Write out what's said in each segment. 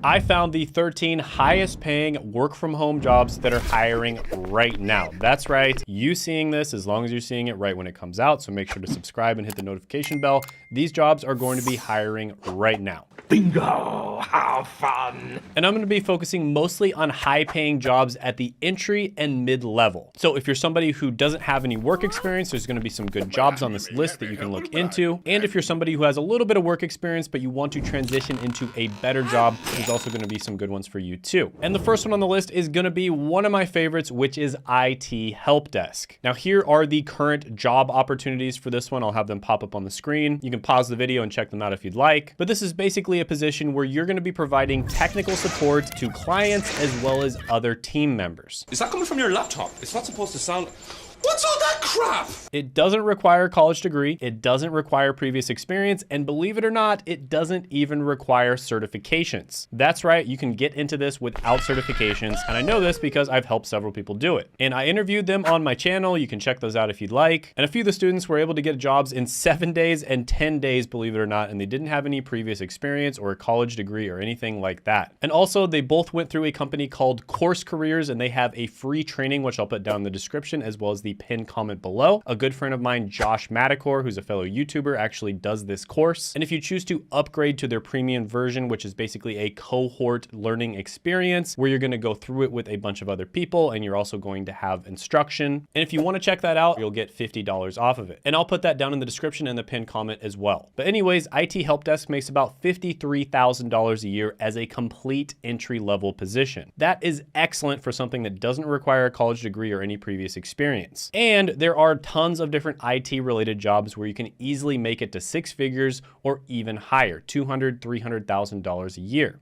I found the 13 highest paying work from home jobs that are hiring right now. That's right. You seeing this, as long as you're seeing it right when it comes out. So make sure to subscribe and hit the notification bell. These jobs are going to be hiring right now. Bingo! How fun! And I'm going to be focusing mostly on high paying jobs at the entry and mid level. So if you're somebody who doesn't have any work experience, there's going to be some good jobs on this list that you can look into. And if you're somebody who has a little bit of work experience, but you want to transition into a better job, there's also going to be some good ones for you too. And the first one on the list is going to be one of my favorites, which is IT help desk. Now here are the current job opportunities for this one. I'll have them pop up on the screen. You can pause the video and check them out if you'd like. But this is basically a position where you're going to be providing technical support to clients as well as other team members. Is that coming from your laptop? It's not supposed to sound... What's all that crap? It doesn't require a college degree. It doesn't require previous experience. And believe it or not, it doesn't even require certifications. That's right. You can get into this without certifications. And I know this because I've helped several people do it. And I interviewed them on my channel. You can check those out if you'd like. And a few of the students were able to get jobs in 7 days and 10 days, believe it or not. And they didn't have any previous experience or a college degree or anything like that. And also they both went through a company called Course Careers, and they have a free training, which I'll put down in the description, as well as the pinned comment below. A good friend of mine, Josh Madakor, who's a fellow YouTuber, actually does this course. And if you choose to upgrade to their premium version, which is basically a cohort learning experience where you're going to go through it with a bunch of other people, and you're also going to have instruction. And if you want to check that out, you'll get $50 off of it. And I'll put that down in the description and the pinned comment as well. But anyways, IT help desk makes about $53,000 a year as a complete entry-level position. That is excellent for something that doesn't require a college degree or any previous experience. And there are tons of different IT related jobs where you can easily make it to 6 figures or even higher, $200,000, $300,000 a year.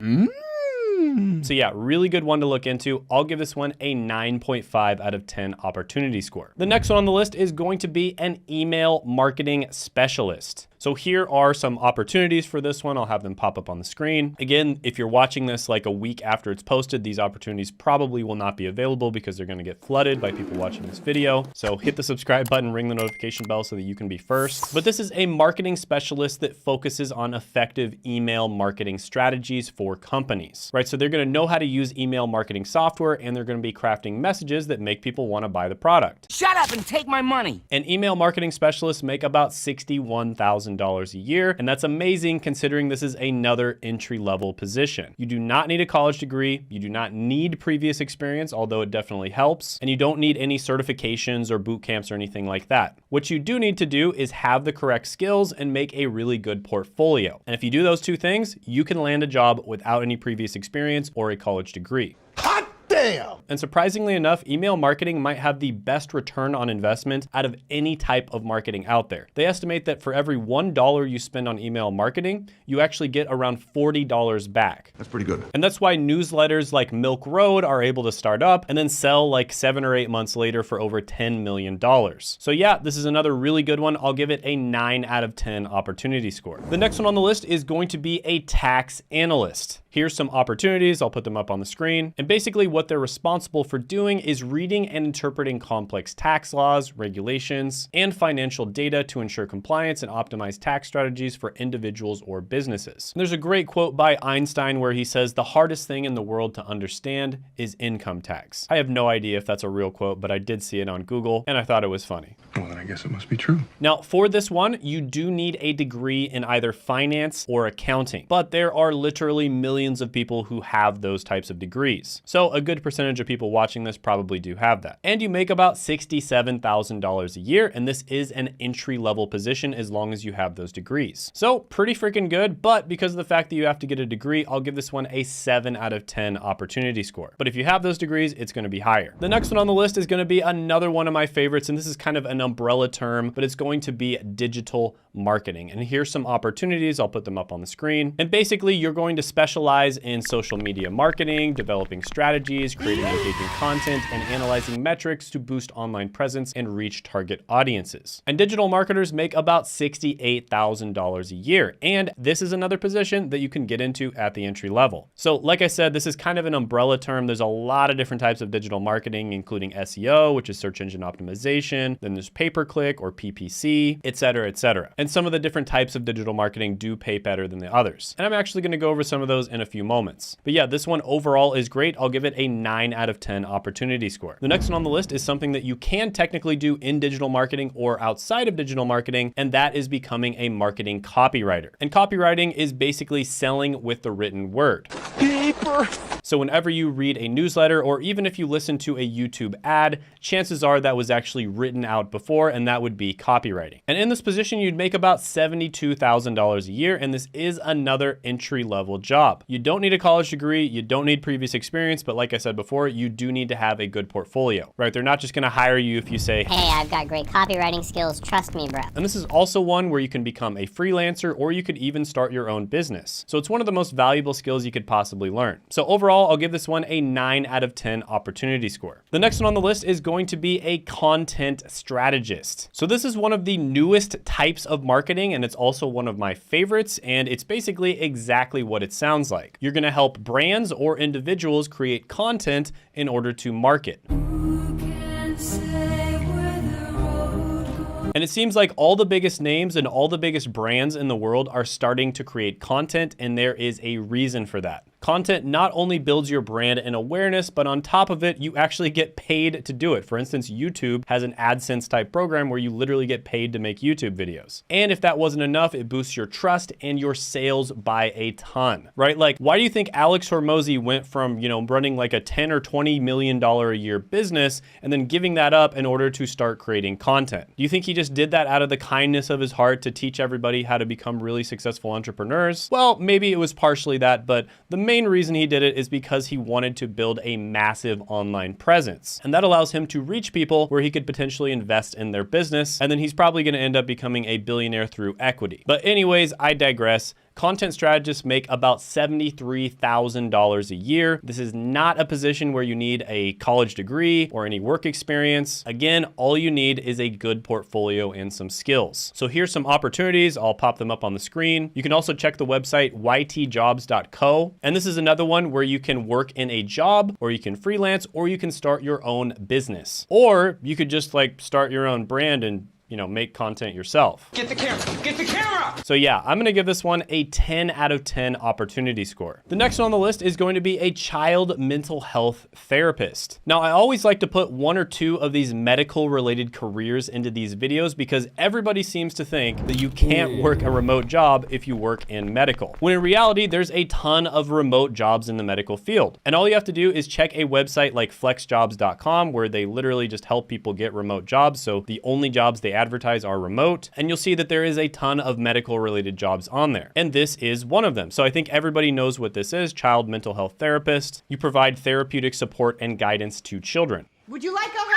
So yeah, really good one to look into. I'll give this one a 9.5 out of 10 opportunity score. The next one on the list is going to be an email marketing specialist. So here are some opportunities for this one. I'll have them pop up on the screen. Again, if you're watching this like a week after it's posted, these opportunities probably will not be available because they're going to get flooded by people watching this video. So hit the subscribe button, ring the notification bell so that you can be first. But this is a marketing specialist that focuses on effective email marketing strategies for companies, right? So they're going to know how to use email marketing software, and they're going to be crafting messages that make people want to buy the product. Shut up and take my money. And email marketing specialists make about $61,000 a year. And that's amazing considering this is another entry-level position. You do not need a college degree. You do not need previous experience, although it definitely helps. And you don't need any certifications or boot camps or anything like that. What you do need to do is have the correct skills and make a really good portfolio. And if you do those two things, you can land a job without any previous experience or a college degree. Hot damn! And surprisingly enough, email marketing might have the best return on investment out of any type of marketing out there. They estimate that for every $1 you spend on email marketing, you actually get around $40 back. That's pretty good. And that's why newsletters like Milk Road are able to start up and then sell like 7 or 8 months later for over $10 million. So yeah, this is another really good one. I'll give it a 9 out of 10 opportunity score. The next one on the list is going to be a tax analyst. Here's some opportunities. I'll put them up on the screen. And basically what they're responsible for doing is reading and interpreting complex tax laws, regulations, and financial data to ensure compliance and optimize tax strategies for individuals or businesses. And there's a great quote by Einstein where he says, "The hardest thing in the world to understand is income tax." I have no idea if that's a real quote, but I did see it on Google and I thought it was funny. Well, then I guess it must be true. Now, for this one, you do need a degree in either finance or accounting, but there are literally millions of people who have those types of degrees. So a good percentage of people watching this probably do have that. And you make about $67,000 a year, and this is an entry-level position as long as you have those degrees. So pretty freaking good, but because of the fact that you have to get a degree, I'll give this one a 7 out of 10 opportunity score. But if you have those degrees, it's going to be higher. The next one on the list is going to be another one of my favorites, and this is kind of an umbrella term, but it's going to be digital marketing. And here's some opportunities. I'll put them up on the screen. And basically, you're going to specialize in social media marketing, developing strategies, creating engaging content, and analyzing metrics to boost online presence and reach target audiences. And digital marketers make about $68,000 a year. And this is another position that you can get into at the entry level. So like I said, this is kind of an umbrella term. There's a lot of different types of digital marketing, including SEO, which is search engine optimization. Then there's pay-per-click or PPC, et cetera, et cetera. And and some of the different types of digital marketing do pay better than the others. And I'm actually going to go over some of those in a few moments. But yeah, this one overall is great. I'll give it a 9 out of 10 opportunity score. The next one on the list is something that you can technically do in digital marketing or outside of digital marketing, and that is becoming a marketing copywriter. And copywriting is basically selling with the written word. Paper. So whenever you read a newsletter, or even if you listen to a YouTube ad, chances are that was actually written out before, and that would be copywriting. And in this position, you'd make about $72,000 a year, and this is another entry-level job. You don't need a college degree, you don't need previous experience, but like I said before, you do need to have a good portfolio, right? They're not just gonna hire you if you say, hey, I've got great copywriting skills, trust me, bro. And this is also one where you can become a freelancer, or you could even start your own business. So it's one of the most valuable skills you could possibly learn. So overall, I'll give this one a 9 out of 10 opportunity score. The next one on the list is going to be a content strategist. So this is one of the newest types of marketing, and it's also one of my favorites, and it's basically exactly what it sounds like. You're gonna help brands or individuals create content in order to market. And it seems like all the biggest names and all the biggest brands in the world are starting to create content, and there is a reason for that. Content not only builds your brand and awareness, but on top of it, you actually get paid to do it. For instance, YouTube has an AdSense type program where you literally get paid to make YouTube videos. And if that wasn't enough, it boosts your trust and your sales by a ton, right? Like, why do you think Alex Hormozi went from, running like a 10 or $20 million a year business and then giving that up in order to start creating content? Do you think he just did that out of the kindness of his heart to teach everybody how to become really successful entrepreneurs? Well, maybe it was partially that, but the main reason he did it is because he wanted to build a massive online presence. And that allows him to reach people where he could potentially invest in their business. And then he's probably going to end up becoming a billionaire through equity. But anyways, I digress. Content strategists make about $73,000 a year. This is not a position where you need a college degree or any work experience. Again, all you need is a good portfolio and some skills. So here's some opportunities. I'll pop them up on the screen. You can also check the website ytjobs.co. And this is another one where you can work in a job, or you can freelance, or you can start your own business. Or you could just start your own brand and make content yourself. Get the camera! Get the camera! So yeah, I'm gonna give this one a 10 out of 10 opportunity score. The next one on the list is going to be a child mental health therapist. Now, I always like to put one or two of these medical related careers into these videos because everybody seems to think that you can't work a remote job if you work in medical. When in reality, there's a ton of remote jobs in the medical field. And all you have to do is check a website like flexjobs.com, where they literally just help people get remote jobs. So the only jobs they advertise are remote, and you'll see that there is a ton of medical related jobs on there. And this is one of them. So I think everybody knows what this is, child mental health therapist. You provide therapeutic support and guidance to children. Would you like a hug?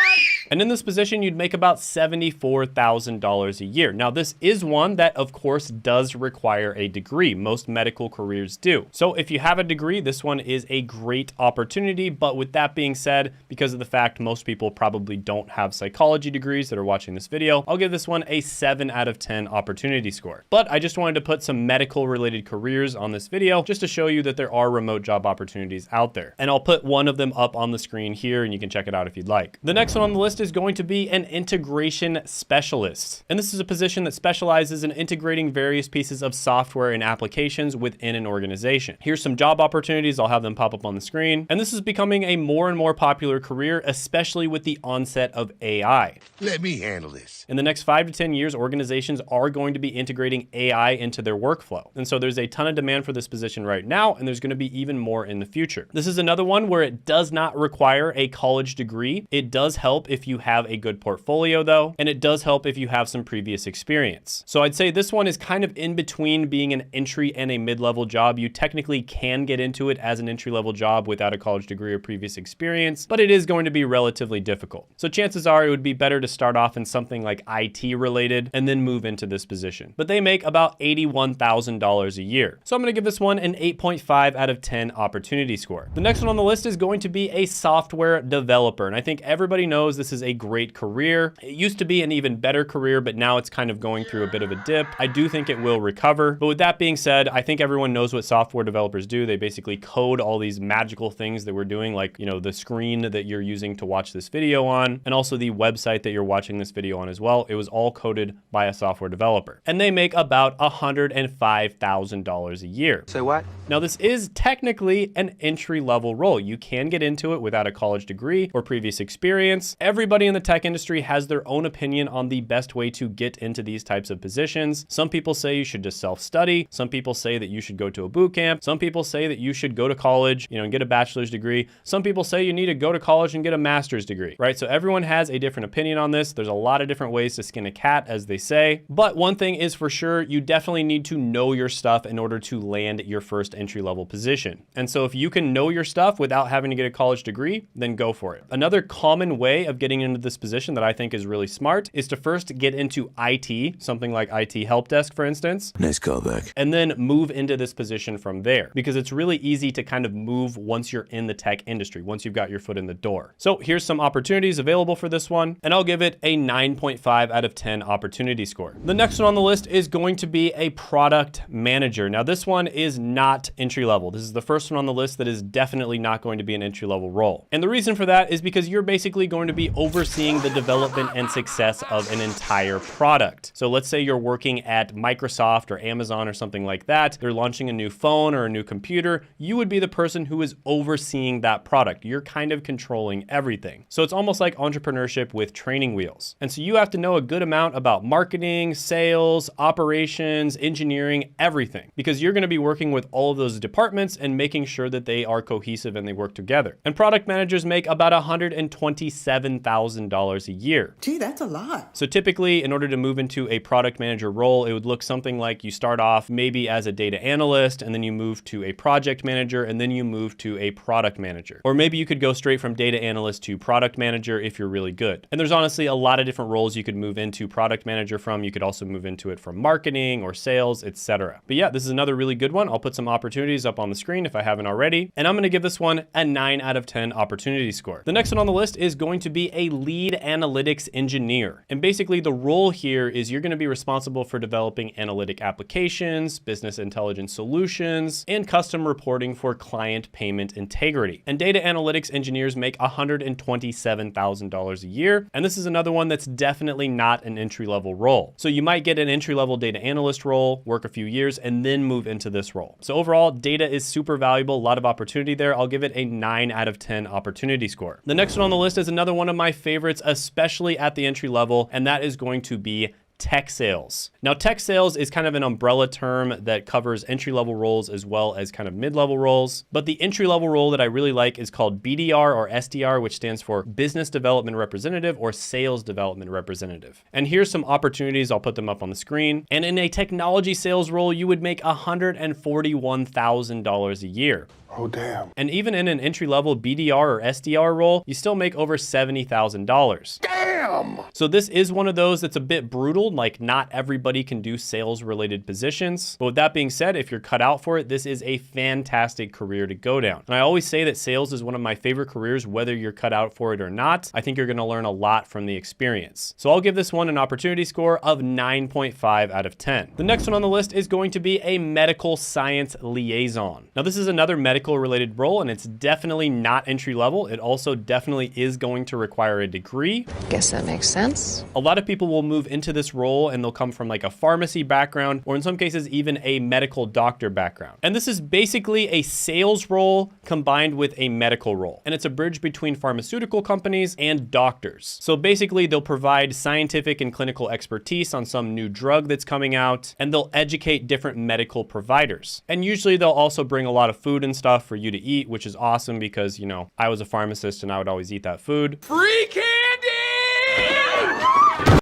And in this position, you'd make about $74,000 a year. Now, this is one that, of course, does require a degree. Most medical careers do. So if you have a degree, this one is a great opportunity. But with that being said, because of the fact most people probably don't have psychology degrees that are watching this video, I'll give this one a 7 out of 10 opportunity score. But I just wanted to put some medical related careers on this video just to show you that there are remote job opportunities out there. And I'll put one of them up on the screen here, and you can check it out if you'd like. The next one on the list is going to be an integration specialist. And this is a position that specializes in integrating various pieces of software and applications within an organization. Here's some job opportunities. I'll have them pop up on the screen. And this is becoming a more and more popular career, especially with the onset of AI. Let me handle this. In the next 5 to 10 years, organizations are going to be integrating AI into their workflow. And so there's a ton of demand for this position right now, and there's going to be even more in the future. This is another one where it does not require a college degree. It does help if you have a good portfolio though, and it does help if you have some previous experience. So I'd say this one is kind of in between being an entry and a mid-level job. You technically can get into it as an entry-level job without a college degree or previous experience, but it is going to be relatively difficult. So chances are it would be better to start off in something like IT related and then move into this position. But they make about $81,000 a year. So I'm gonna give this one an 8.5 out of 10 opportunity score. The next one on the list is going to be a software developer. And I think everybody knows this is a great career. It used to be an even better career, but now it's kind of going through a bit of a dip. I do think it will recover. But with that being said, I think everyone knows what software developers do. They basically code all these magical things that we're doing, like, you know, the screen that you're using to watch this video on, and also the website that you're watching this video on as well. It was all coded by a software developer. And they make about $105,000 a year. Say what? Now, this is technically an entry-level role. You can get into it without a college degree or previous experience. Everybody in the tech industry has their own opinion on the best way to get into these types of positions. Some people say you should just self-study. Some people say that you should go to a boot camp. Some people say that you should go to college, you know, and get a bachelor's degree. Some people say you need to go to college and get a master's degree, right? So everyone has a different opinion on this. There's a lot of different ways to skin a cat, as they say. But one thing is for sure, you definitely need to know your stuff in order to land your first entry-level position. And so if you can know your stuff without having to get a college degree, then go for it. Another common way of getting into this position that I think is really smart is to first get into IT, something like IT help desk, for instance. Nice callback. And then move into this position from there, because it's really easy to kind of move once you're in the tech industry, once you've got your foot in the door. So here's some opportunities available for this one, and I'll give it a 9.5 out of 10 opportunity score. The next one on the list is going to be a product manager. Now, this one is not entry level. This is the first one on the list that is definitely not going to be an entry level role. And the reason for that is because you're basically going to be overseeing the development and success of an entire product. So let's say you're working at Microsoft or Amazon or something like that. They're launching a new phone or a new computer. You would be the person who is overseeing that product. You're kind of controlling everything. So it's almost like entrepreneurship with training wheels. And so you have to know a good amount about marketing, sales, operations, engineering, everything, because you're going to be working with all of those departments and making sure that they are cohesive and they work together. And product managers make about $127,000 a year. Gee, that's a lot. So typically, in order to move into a product manager role, it would look something like you start off maybe as a data analyst, and then you move to a project manager, and then you move to a product manager. Or maybe you could go straight from data analyst to product manager if you're really good. And there's honestly a lot of different roles you could move into product manager from. You could also move into it from marketing or sales, etc. But yeah, this is another really good one. I'll put some opportunities up on the screen if I haven't already. And I'm going to give this one a 9 out of 10 opportunity score. The next one on the list is going to be a lead analytics engineer. And basically the role here is you're going to be responsible for developing analytic applications, business intelligence solutions, and custom reporting for client payment integrity. And data analytics engineers make $127,000 a year. And this is another one that's definitely not an entry-level role. So you might get an entry-level data analyst role, work a few years, and then move into this role. So overall, data is super valuable, a lot of opportunity there. I'll give it a 9 out of 10 opportunity score. The next one on the list is another one of my favorites, especially at the entry level, and that is going to be tech sales. Now, tech sales is kind of an umbrella term that covers entry-level roles as well as kind of mid-level roles. But the entry-level role that I really like is called BDR or SDR, which stands for Business Development Representative or Sales Development Representative. And here's some opportunities. I'll put them up on the screen. And in a technology sales role, you would make $141,000 a year. Oh, damn. And even in an entry-level BDR or SDR role, you still make over $70,000. Damn! So this is one of those that's a bit brutal, like not everybody can do sales-related positions. But with that being said, if you're cut out for it, this is a fantastic career to go down. And I always say that sales is one of my favorite careers, whether you're cut out for it or not. I think you're gonna learn a lot from the experience. So I'll give this one an opportunity score of 9.5 out of 10. The next one on the list is going to be a medical science liaison. Now this is another medical related role, and it's definitely not entry level. It also definitely is going to require a degree. Guess that makes sense. A lot of people will move into this role and they'll come from like a pharmacy background, or in some cases even a medical doctor background. And this is basically a sales role combined with a medical role. And it's a bridge between pharmaceutical companies and doctors. So basically they'll provide scientific and clinical expertise on some new drug that's coming out, and they'll educate different medical providers. And usually they'll also bring a lot of food and stuff for you to eat, which is awesome because, you know, I was a pharmacist and I would always eat that food. Free candy!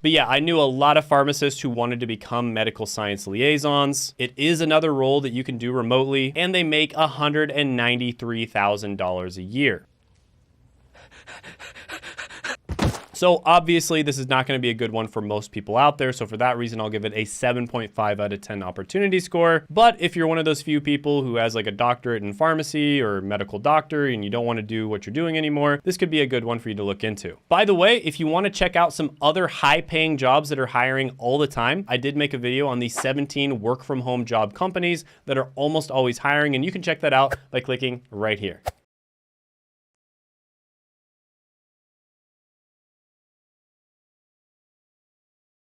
But yeah, I knew a lot of pharmacists who wanted to become medical science liaisons. It is another role that you can do remotely, and they make $193,000 a year. So obviously this is not going to be a good one for most people out there. So for that reason, I'll give it a 7.5 out of 10 opportunity score. But if you're one of those few people who has like a doctorate in pharmacy or medical doctor and you don't want to do what you're doing anymore, this could be a good one for you to look into. By the way, if you want to check out some other high paying jobs that are hiring all the time, I did make a video on the 17 work from home job companies that are almost always hiring, and you can check that out by clicking right here.